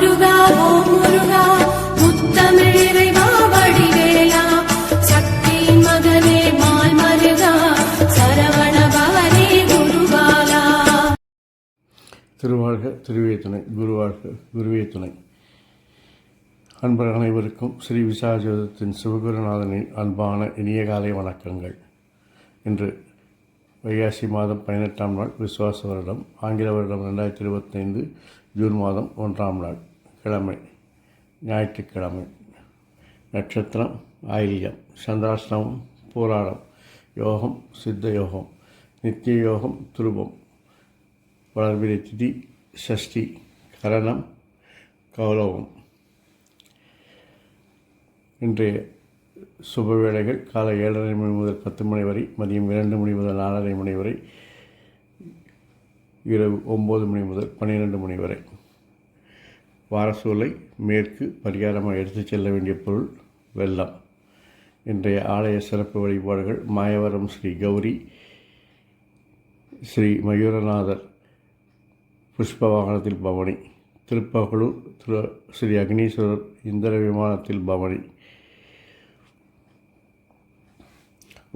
முருகா ஓம் முருகா முத்தமிழிறைவா வடிவேலா சக்தியின் மகனே மால் மருகா சரவண பவனே குருபாலா. திருவாழ்க திருவே துணை, குருவாழ்க குருவே துணை. அன்பர் அனைவருக்கும் ஸ்ரீ விசாஜோதத்தின் சிவகுருநாதனின் அன்பான இனிய காலை வணக்கங்கள். இன்று வைகாசி மாதம் 18ஆம் நாள், விசுவாச வருடம், ஆங்கில வருடம் 2025 ஜூன் மாதம் 1ஆம் நாள், கிழமை, ஞாயிற்றுக்கிழமை. நட்சத்திரம் ஆயில்யம், சந்திராஷ்டமம் பூராடம், யோகம் சித்த யோகம், நித்திய யோகம் துருபம், வளர்பிறை திதி சஷ்டி, கரணம் கௌலவம். இன்றைய சுப வேளைகள் காலை 7:30 மணி முதல் 10 மணி வரை, மதியம் 2 மணி முதல் 4:30 மணி வரை, இரவு 9 மணி முதல் 12 மணி வரை. வாரசூலை மேற்கு. பரிகாரமாக எடுத்துச் செல்ல வேண்டிய பொருள் வெல்லம். இன்றைய ஆலய சிறப்பு வழிபாடுகள்: மாயவரம் ஸ்ரீ கௌரி, ஸ்ரீ மயூரநாதர் புஷ்ப வாகனத்தில் பவனி, திருப்பகலூர் ஸ்ரீ அக்னீஸ்வரர் இந்திர விமானத்தில் பவனி,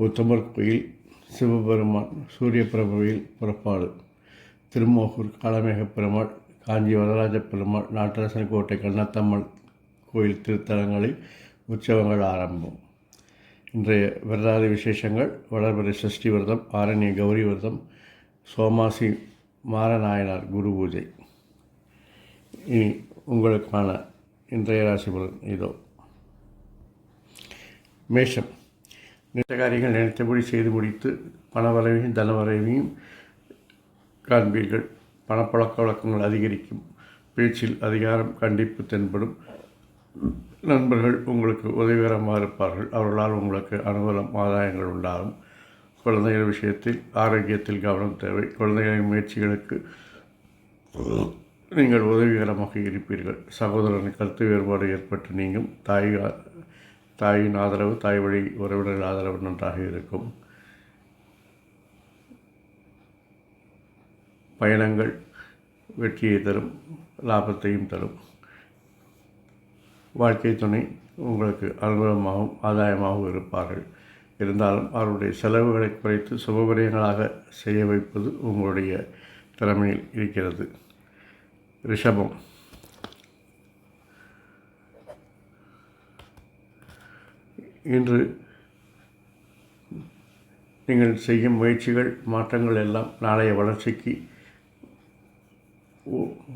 உத்தமர் கோயில் சிவபெருமான் சூரிய பிரபையில் புறப்பாடு, திருமோகூர் காளமேக பெருமாள், காஞ்சி வரராஜ பெருமாள், நாட்டரசன் கோட்டை கண்ணத்தம்மன் கோயில் திருத்தலங்களில் உற்சவங்கள் ஆரம்பம். இன்றைய விரதாதி விசேஷங்கள்: வளர்பிறை சஷ்டி விரதம், ஆரண்ய கௌரி விரதம், சோமாசி மாரநாயனார் குரு பூஜை. இனி உங்களுக்கான இன்றைய ராசி பலன் இதோ. மேஷம். நினைத்த காரியங்கள் நினைத்தபடி செய்து முடித்து பணவரவையும் தனவரவையும் காண்பீர்கள். பணப்பழக்க வழக்கங்கள் அதிகரிக்கும். பேச்சில் அதிகாரம் கண்டிப்பு தென்படும். நண்பர்கள் உங்களுக்கு உதவிகரமாக இருப்பார்கள். அவர்களால் உங்களுக்கு அனுகூலம் ஆதாயங்கள் உண்டாகும். குழந்தைகள் விஷயத்தில் ஆரோக்கியத்தில் கவனம் தேவை. குழந்தைகளின் முயற்சிகளுக்கு நீங்கள் உதவிகரமாக இருப்பீர்கள். சகோதரனின் கருத்து வேறுபாடு ஏற்பட்டு நீங்கும். தாயின் ஆதரவு, தாய் வழி உறவினர்கள் ஆதரவு நன்றாக இருக்கும். பயணங்கள் வெற்றியை தரும், லாபத்தையும் தரும். வாழ்க்கை துணை உங்களுக்கு அனுகூலமாகவும் ஆதாயமாகவும் இருப்பார்கள். இருந்தாலும் அவருடைய செலவுகளை குறைத்து சுபவிரயங்களாக செய்ய வைப்பது உங்களுடைய திறமையில் இருக்கிறது. ரிஷபம். இன்று நீங்கள் செய்யும் முயற்சிகள், மாற்றங்கள் எல்லாம் நாளைய வளர்ச்சிக்கு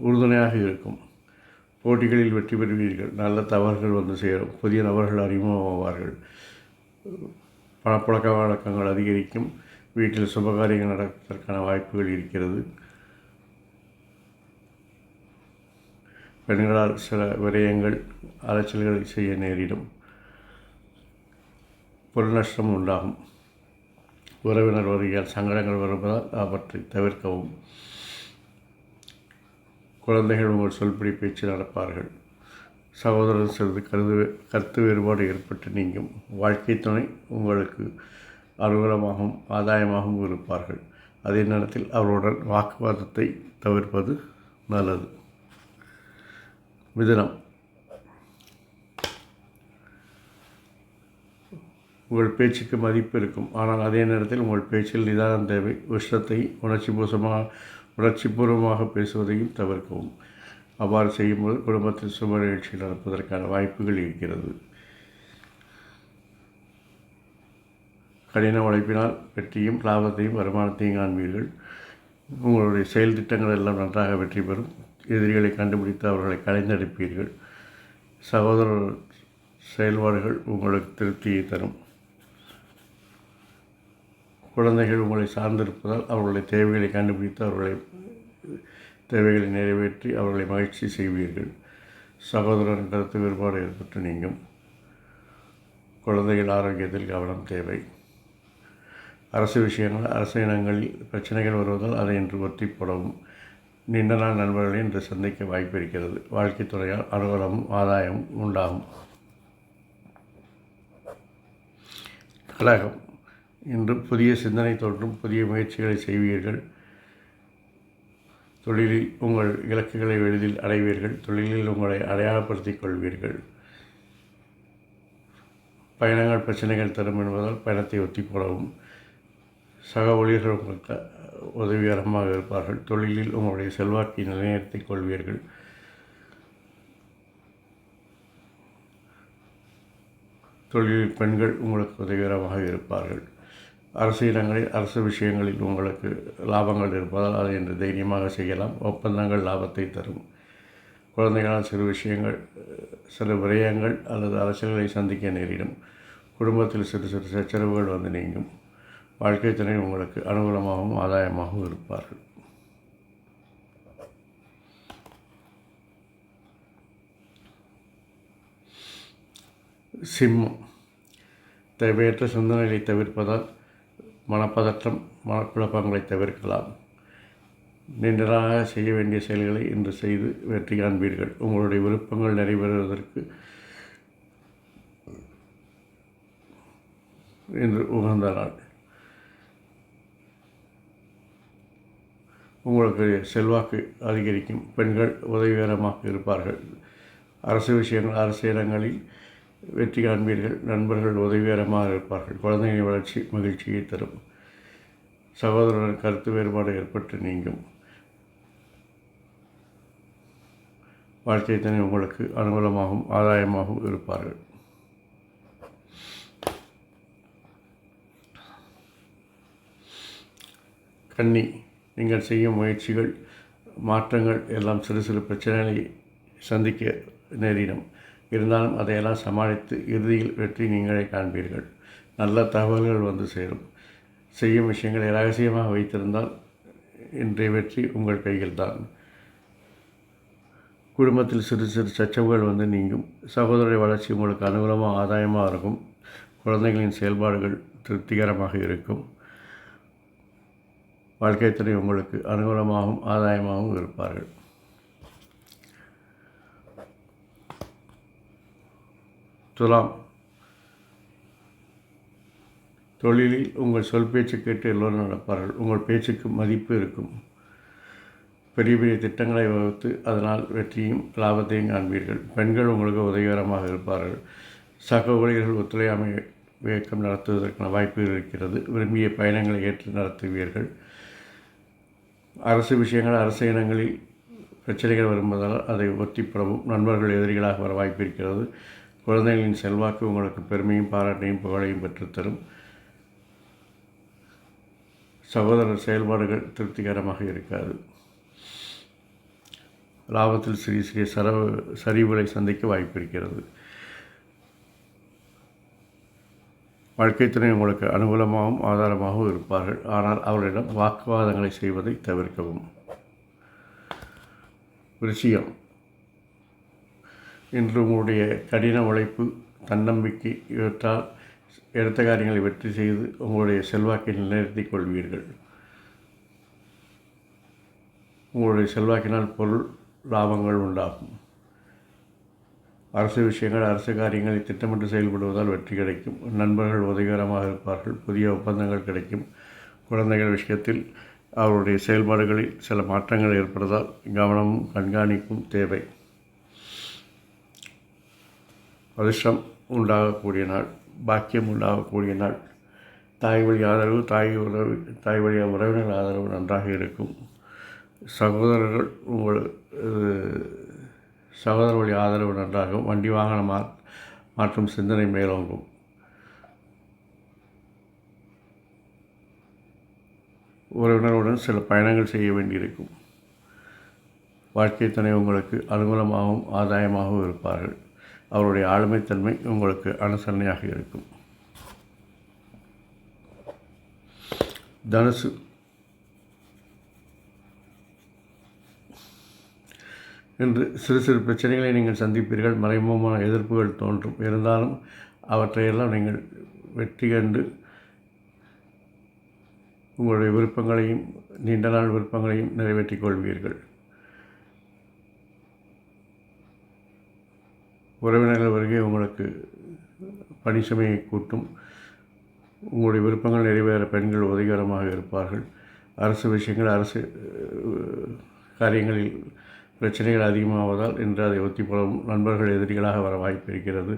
உறுதுணையாக இருக்கும். போட்டிகளில் வெற்றி பெறுவீர்கள். நல்ல தவறுகள் வந்து சேரும். புதிய நபர்கள் அறிமுகமாவார்கள். பணப்பழக்க வழக்கங்கள் அதிகரிக்கும். வீட்டில் சுபகாரியங்கள் நடப்பதற்கான வாய்ப்புகள் இருக்கிறது. பெண்களால் சில விரயங்கள், அலைச்சல்களை செய்ய நேரிடும். பொருள் நஷ்டம் உண்டாகும். உறவினர் வருகையால் சங்கடங்கள் வருவதால் அவற்றை தவிர்க்கவும். குழந்தைகள் உங்கள் சொல்படி பேச்சு நடப்பார்கள். சகோதரர் சிறிது கருத்து வேறுபாடு ஏற்பட்டு நீங்கும். வாழ்க்கை துணை உங்களுக்கு அனுகூலமாகவும் ஆதாயமாகவும் இருப்பார்கள். அதே நேரத்தில் அவருடன் வாக்குவாதத்தை தவிர்ப்பது நல்லது. மிதுனம். உங்கள் பேச்சுக்கு மதிப்பு இருக்கும். ஆனால் அதே நேரத்தில் உங்கள் பேச்சில் நிதானம் தேவை. உஷ்ணத்தை உணர்ச்சிபூர்வமாக பேசுவதையும் தவிர்க்கவும். அவ்வாறு செய்யும்போது குடும்பத்தில் சுப நிகழ்ச்சி நடப்பதற்கான வாய்ப்புகள் இருக்கிறது. கடின உழைப்பினால் வெற்றியும் லாபத்தையும் வருமானத்தையும் காண்பீர்கள். உங்களுடைய செயல் திட்டங்கள் எல்லாம் நன்றாக வெற்றி பெறும். எதிரிகளை கண்டுபிடித்து அவர்களை கலைந்தெடுப்பீர்கள். சகோதரர் செயல்பாடுகள் உங்களுக்கு திருப்தியை தரும். குழந்தைகள் உங்களை சார்ந்திருப்பதால் அவர்களுடைய தேவைகளை கண்டுபிடித்து அவர்களை தேவைகளை நிறைவேற்றி அவர்களை மகிழ்ச்சி செய்வீர்கள். சகோதரன் கருத்து வேறுபாடு ஏற்பட்டு நீங்கும். குழந்தைகள் ஆரோக்கியத்தில் கவனம் தேவை. அரசு விஷயங்கள், அரசு இனங்களில் பிரச்சனைகள் வருவதால் அதை இன்று ஒத்தி போடவும். நீண்ட நாள் நண்பர்களை இன்று சந்திக்க வாய்ப்பு இருக்கிறது. வாழ்க்கை துறையால் அனுகூலமும் ஆதாயமும் உண்டாகும். கழகம். இன்று புதிய சிந்தனை தோன்றும். புதிய முயற்சிகளை செய்வீர்கள். தொழிலில் உங்கள் இலக்குகளை எளிதில் அடைவீர்கள். தொழிலில் உங்களை அடையாளப்படுத்திக் கொள்வீர்கள். பயணங்கள் பிரச்சனைகள் தரும் என்பதால் பயணத்தை ஒத்தி போடவும். சக ஊழியர்கள் உங்களுக்கு உதவிகரமாக இருப்பார்கள். தொழிலில் உங்களுடைய செல்வாக்கை நிலைநிறுத்திக் கொள்வீர்கள். தொழிலில் பெண்கள் உங்களுக்கு உதவிகரமாக இருப்பார்கள். அரசு இடங்களில் அரசு விஷயங்களில் உங்களுக்கு லாபங்கள் இருப்பதால் அதை இன்று தைரியமாக செய்யலாம். ஒப்பந்தங்கள் லாபத்தை தரும். குழந்தைகளால் சில விரயங்கள் அல்லது அரசியல்களை சந்திக்க நேரிடும். குடும்பத்தில் சிறு சிறு சச்சரவுகள் வந்து நீங்கும். வாழ்க்கை துணை உங்களுக்கு அனுகூலமாகவும் ஆதாயமாகவும் இருப்பார்கள். சிம்மம். தேவையற்ற சிந்தனைகளை தவிர்ப்பதால் மனப்பதற்றம், மனக்குழப்பங்களை தவிர்க்கலாம். நீண்டதாக செய்ய வேண்டிய செயல்களை இன்று செய்து வெற்றி காண்பீர்கள். உங்களுடைய விருப்பங்கள் நிறைவேறுவதற்கு இன்று உகந்த நாள். உங்களுக்கு செல்வாக்கு அதிகரிக்கும். பெண்கள் உதவிகரமாக இருப்பார்கள். அரசு இடங்களில் வெற்றி காண்பீர்கள். நண்பர்கள் உதவிகரமாக இருப்பார்கள். குழந்தைகளின் வளர்ச்சி மகிழ்ச்சியை தரும். சகோதரர் கருத்து வேறுபாடு ஏற்பட்டு நீங்கும். வாழ்க்கை துணை உங்களுக்கு அனுகூலமாகவும் ஆதாயமாகவும் இருப்பார்கள். கன்னி. நீங்கள் செய்யும் முயற்சிகள், மாற்றங்கள் எல்லாம் சிறு சிறு பிரச்சனைகளை சந்திக்க நேரிடும். இருந்தாலும் அதையெல்லாம் சமாளித்து இறுதியில் வெற்றி நீங்களே காண்பீர்கள். நல்ல தகவல்கள் வந்து சேரும். செய்யும் விஷயங்களை ரகசியமாக வைத்திருந்தால் இன்றைய வெற்றி உங்கள் கையில்தான். குடும்பத்தில் சிறு சிறு சச்சரவுகள் வந்து நீங்கும். சகோதரருடைய வளர்ச்சி உங்களுக்கு அனுகூலமாக ஆதாயமாக இருக்கும். குழந்தைகளின் செயல்பாடுகள் திருப்திகரமாக இருக்கும். வாழ்க்கை துணை உங்களுக்கு அனுகூலமாகவும் ஆதாயமாகவும் இருப்பார்கள். துலாம். தொழிலில் உங்கள் சொல் பேச்சு கேட்டு எல்லோரும் நடப்பார்கள். உங்கள் பேச்சுக்கு மதிப்பு இருக்கும். பெரிய பெரிய திட்டங்களை வகுத்து அதனால் வெற்றியும் லாபத்தையும் காண்பீர்கள். பெண்கள் உங்களுக்கு உதவிகரமாக இருப்பார்கள். சக ஊழியர்கள் ஒத்துழையாமை இயக்கம் நடத்துவதற்கான வாய்ப்புகள் இருக்கிறது. விரும்பிய பயணங்களை ஏற்று நடத்துவீர்கள். அரசு விஷயங்கள், அரசு இனங்களில் பிரச்சனைகள் வருவதால் அதை ஒத்திப்படவும். நண்பர்கள் எதிரிகளாக வர வாய்ப்பு இருக்கிறது. குழந்தைகளின் செல்வாக்கு உங்களுக்கு பெருமையும் பாராட்டையும் புகழையும் பெற்றுத்தரும். சகோதரர் செயல்பாடுகள் திருப்திகரமாக இருக்காது. லாபத்தில் சிறிய சிறிய சரிவுகளை சந்திக்க வாய்ப்பு இருக்கிறது. வாழ்க்கை துணை உங்களுக்கு அனுகூலமாகவும் ஆதாரமாகவும் இருப்பார்கள். ஆனால் அவர்களிடம் வாக்குவாதங்களை செய்வதை தவிர்க்கவும். விருச்சிகம். இன்று உங்களுடைய கடின உழைப்பு, தன்னம்பிக்கை இவற்றால் எடுத்த காரியங்களை வெற்றி செய்து உங்களுடைய செல்வாக்கை நிலைநிறுத்திக் கொள்வீர்கள். உங்களுடைய செல்வாக்கினால் பொருள் லாபங்கள் உண்டாகும். அரசு விஷயங்கள், அரசு காரியங்களை திட்டமிட்டு செயல்படுவதால் வெற்றி கிடைக்கும். நண்பர்கள் உதவிகரமாக இருப்பார்கள். புதிய ஒப்பந்தங்கள் கிடைக்கும். குழந்தைகள் விஷயத்தில் அவருடைய செயல்பாடுகளில் சில மாற்றங்கள் ஏற்படுவதால் கவனமும் கண்காணிப்பும் தேவை. அதிர்ஷ்டம் உண்டாகக்கூடிய நாள், பாக்கியம் உண்டாகக்கூடிய நாள். தாய் வழி ஆதரவு, தாய் வழி உறவினர்கள் ஆதரவு நன்றாக இருக்கும். சகோதர வழி ஆதரவு நன்றாகும். வண்டி வாகன மாற்றும் சிந்தனை மேலோங்கும். உறவினருடன் சில பயணங்கள் செய்ய வேண்டியிருக்கும். வாழ்க்கை துணை உங்களுக்கு அனுகூலமாகவும் ஆதாயமாகவும் இருப்பார்கள். அவருடைய ஆளுமைத்தன்மை உங்களுக்கு அனுசரணையாக இருக்கும். தனுசு. இன்று சிறு சிறு பிரச்சனைகளை நீங்கள் சந்திப்பீர்கள். மறைமுகமான எதிர்ப்புகள் தோன்றும். இருந்தாலும் அவற்றையெல்லாம் நீங்கள் வெற்றி கண்டு உங்களுடைய விருப்பங்களையும் நீண்ட நாள் விருப்பங்களையும் நிறைவேற்றிக் கொள்வீர்கள். உறவினர்கள் வருகை உங்களுக்கு பணி சுமையை கூட்டும். உங்களுடைய விருப்பங்கள் நிறைவேற பெண்கள் உதவிகரமாக இருப்பார்கள். அரசு விஷயங்கள், அரசு காரியங்களில் பிரச்சனைகள் அதிகமாவதால் இன்று அதை ஒத்திப்போலவும் நண்பர்கள் எதிரிகளாக வர வாய்ப்பு இருக்கிறது.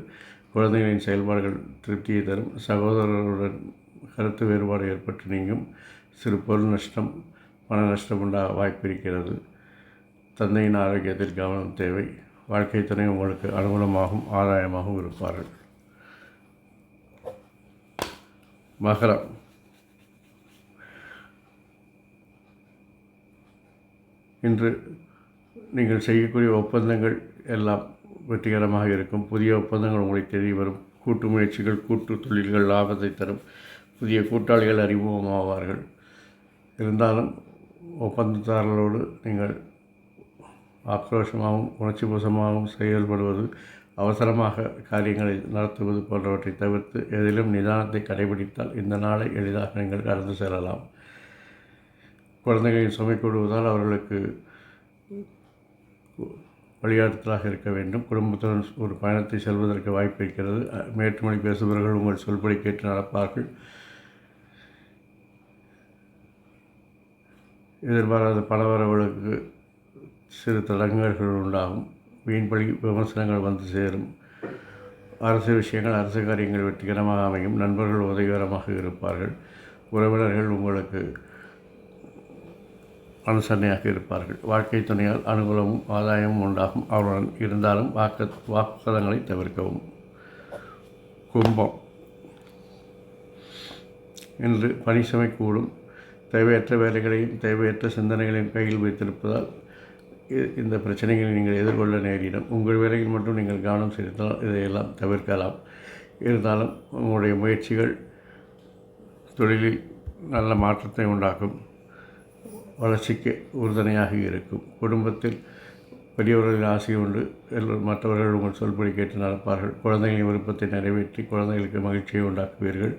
குழந்தைகளின் செயல்பாடுகள் திருப்தியை தரும். சகோதரருடன் கருத்து வேறுபாடு ஏற்பட்டு நீங்கும். சிறு பொருள் நஷ்டம், பண நஷ்டம் உண்டாக வாய்ப்பு இருக்கிறது. தந்தையின் ஆரோக்கியத்தில் கவனம் தேவை. வாழ்க்கை துணை உங்களுக்கு அனுகூலமாகவும் ஆதாயமாகவும் இருப்பார்கள். மகரம். இன்று நீங்கள் செய்யக்கூடிய ஒப்பந்தங்கள் எல்லாம் வெற்றிகரமாக இருக்கும். புதிய ஒப்பந்தங்கள் உங்களுக்கு தெரிய வரும். கூட்டு முயற்சிகள், கூட்டு தொழில்கள் லாபத்தை தரும். புதிய கூட்டாளிகள் அறிமுகமாவார்கள். இருந்தாலும் ஒப்பந்ததாரர்களோடு நீங்கள் ஆக்ரோஷமாகவும் உணர்ச்சிபூசமாகவும் செயல்படுவது, அவசரமாக காரியங்களை நடத்துவது போன்றவற்றை தவிர்த்து எதிலும் நிதானத்தை கடைபிடித்தால் இந்த நாளை எளிதாக நீங்கள் கடந்து செல்லலாம். குழந்தைகளின் சுமை கூடுவதால் அவர்களுக்கு வழிகாட்டுதலாக இருக்க வேண்டும். குடும்பத்துடன் ஒரு பயணத்தை செல்வதற்கு வாய்ப்பு இருக்கிறது. மேற்றுமொழி பேசுபவர்கள் உங்கள் சொல்படி கேட்டு நடப்பார்கள். எதிர்பாராத பணவரவுகளுக்கு சிறு தடங்கல்கள் உண்டாகும். வீண்பழி விமர்சனங்கள் வந்து சேரும். அரசு விஷயங்கள், அரசு காரியங்கள் வெற்றிகரமாக அமையும். நண்பர்கள் உதவிகரமாக இருப்பார்கள். உறவினர்கள் உங்களுக்கு அனுசரணையாக இருப்பார்கள். வாழ்க்கை துணையால் அனுகூலமும் ஆதாயமும் உண்டாகும். அவருடன் இருந்தாலும் வாக்குவாதங்களை தவிர்க்கவும். கும்பம். இன்று பணி சுமை கூடும். தேவையற்ற வேலைகளையும் தேவையற்ற சிந்தனைகளையும் கையில் வைத்திருப்பதால் இந்த பிரச்சனைகளை நீங்கள் எதிர்கொள்ள நேரிடும். உங்கள் வேலையில் மட்டும் நீங்கள் கவனம் செலுத்தினால் இதையெல்லாம் தவிர்க்கலாம். இருந்தாலும் உங்களுடைய முயற்சிகள் தொழிலில் நல்ல மாற்றத்தை உண்டாக்கும். வளர்ச்சிக்கு உறுதுணையாக இருக்கும். குடும்பத்தில் பெரியவர்களின் ஆசை உண்டு. மற்றவர்கள் உங்கள் சொல்படி கேட்டு நடப்பார்கள். குழந்தைகளின் விருப்பத்தை நிறைவேற்றி குழந்தைகளுக்கு மகிழ்ச்சியை உண்டாக்குவீர்கள்.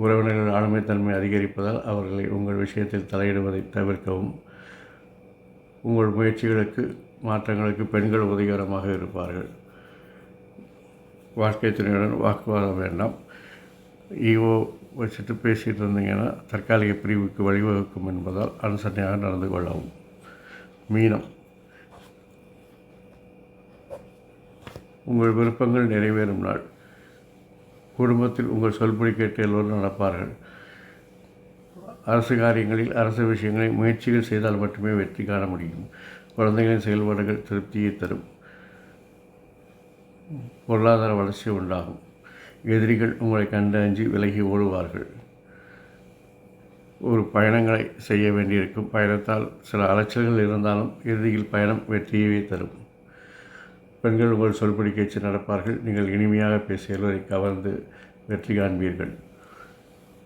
உறவினர்கள் ஆளுமைத்தன்மை அதிகரிப்பதால் அவர்களை உங்கள் விஷயத்தில் தலையிடுவதை தவிர்க்கவும். உங்கள் முயற்சிகளுக்கு, மாற்றங்களுக்கு பெண்கள் உதவிகரமாக இருப்பார்கள். வாழ்க்கை துணையுடன் வாக்குவாதம் வேண்டாம். ஈகோ வச்சுட்டு பேசிகிட்டு இருந்தீங்கன்னா தற்காலிக பிரிவுக்கு வழிவகுக்கும் என்பதால் அனுசரணையாக நடந்து கொள்ளவும். மீனம். உங்கள் விருப்பங்கள் நிறைவேறும் நாள். குடும்பத்தில் உங்கள் சொல்படி கேட்டு எல்லோரும் நடப்பார்கள். அரசு காரியங்களில், அரசு விஷயங்களை முயற்சிகள் செய்தால் மட்டுமே வெற்றி காண முடியும். குழந்தைகளின் செயல்பாடுகள் திருப்தியை தரும். பொருளாதார வளர்ச்சி உண்டாகும். எதிரிகள் உங்களை கண்டு அஞ்சி விலகி ஓடுவார்கள். ஒரு பயணங்களை செய்ய வேண்டியிருக்கும். பயணத்தால் சில அலைச்சல்கள் இருந்தாலும் இறுதியில் பயணம் வெற்றியவே தரும். பெண்கள் உங்கள் சொல்படி கேட்டு நடப்பார்கள். நீங்கள் இனிமையாக பேசி எல்லோரை கவர்ந்து வெற்றி காண்பீர்கள்.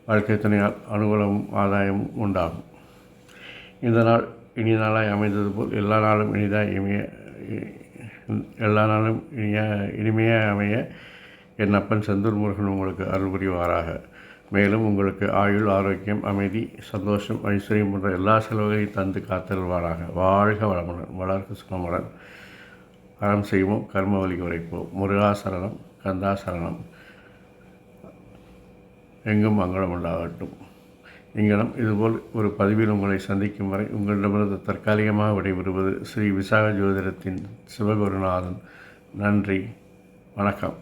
வாழ்க்கை துணையால் அனுகூலமும் ஆதாயமும் உண்டாகும். இந்த நாள் இனிய நாளாய் அமைந்தது போல் எல்லா நாளும் இனிமையாக அமைய என் அப்பன் செந்தூர் முருகன் உங்களுக்கு அருள் புரிவாராக. மேலும் உங்களுக்கு ஆயுள், ஆரோக்கியம், அமைதி, சந்தோஷம், ஐஸ்வர்யம் போன்ற எல்லா செலவுகளையும் தந்து காத்தருள்வாராக. வாழ்க வளமுடன், வளர்க்க சுகமுடன். அறம் செய்வோம், கர்ம வழி உரைப்போம். முருகாசரணம், கந்தாசரணம். எங்கும் மங்களம் உண்டாகட்டும். இங்கனம் இதுபோல் ஒரு பதிவில் உங்களை சந்திக்கும் வரை உங்களிடமிருந்து தற்காலிகமாக விடைபெறுவது ஸ்ரீ விசாக ஜோதிடத்தின் சிவகுருநாதன். நன்றி, வணக்கம்.